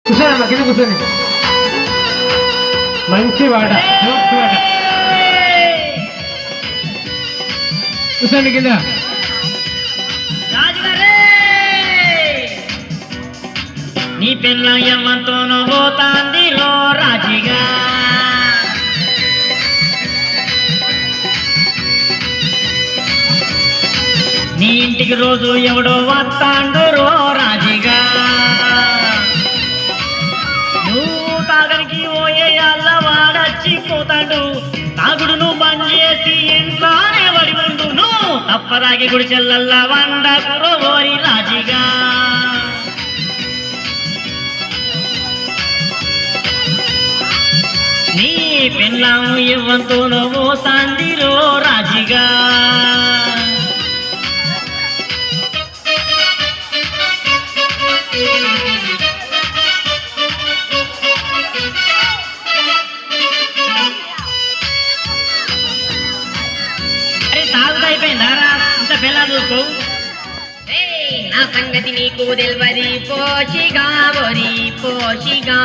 కూర్చోండి కింద కూర్చోండి. మంచి వాడ కూర్చోండి కింద. నీ పిల్ల ఎమ్మంతోనో పోతాందిలో రాజిగా, నీ ఇంటికి రోజు ఎవడో వస్తాండురో రాజిగా, నువ్వు తాగనికి పోయే అల్ల వాడచ్చి పోతాడు, తాగుడును బంద్ చేసి ఇంట్లోనే పడి ఉండు, నువ్వు తప్పదాగి గుడిచెల్లల్లా వండకురో ఓరి రాజిగా. నీ పెళ్ళాము ఇవ్వంతో నువ్వు తాందిరో రాజిగా, తాగుతైపోయిందారా ఇంత పిల్ల చూసుకో. నా సంగతి నీకు తెల్వది పోషిగా ఒరి పోషిగా,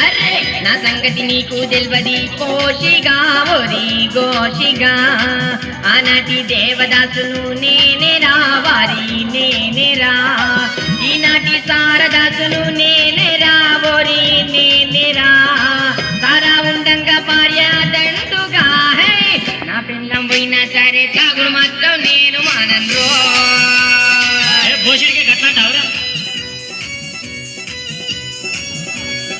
అరే నా సంగతి నీకు తెల్వది పోషిగా ఒరి గోషిగా, ఆనాటి దేవదాసును నేనేరా వారి నేనేరా, ఈనాటి సారదాసును నేనేరా ఒరి నేనేరా, సారా ఉండంగా భార్య దండుగా, హే నా పిల్లం పోయినా సరే తాగుడు మాత్రం నేను మానన్రో. భోషుడికి గట్లంటావురా?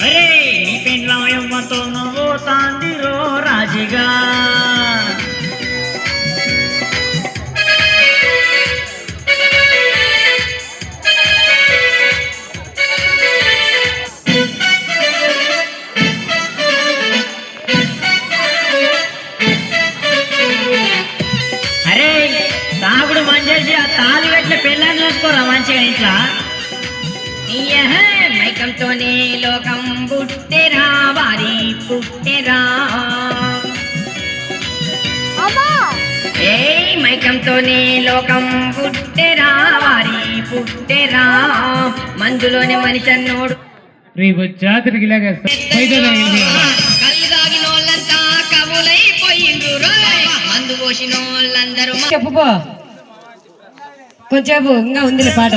అరే నీ పెళ్ళాం ఎవ్వతో నువ్వు తాందిరో రాజిగా, తాగుడు మంచేసి ఆ తాలి పెట్టిన పెళ్ళని చూసుకోరా మంచిగా ఇంట్లో. మైకంతోనే లోకం పుట్టెరా వారి పుట్టెరా, ఏ మైకంతోనే లోకం పుట్టెరా వారి పుట్టెరా, మందులోనే మనిషి అన్నోడు రేపు జాతరకి ఇలాగేస్తా. కళ్ళు తాగినోళ్ళంతా కవులైపోయిండ్రు, మందు పోసినోళ్ళందరూ చెప్పుకో కొంచెంసేపు ఇంకా ఉందిలే పాట.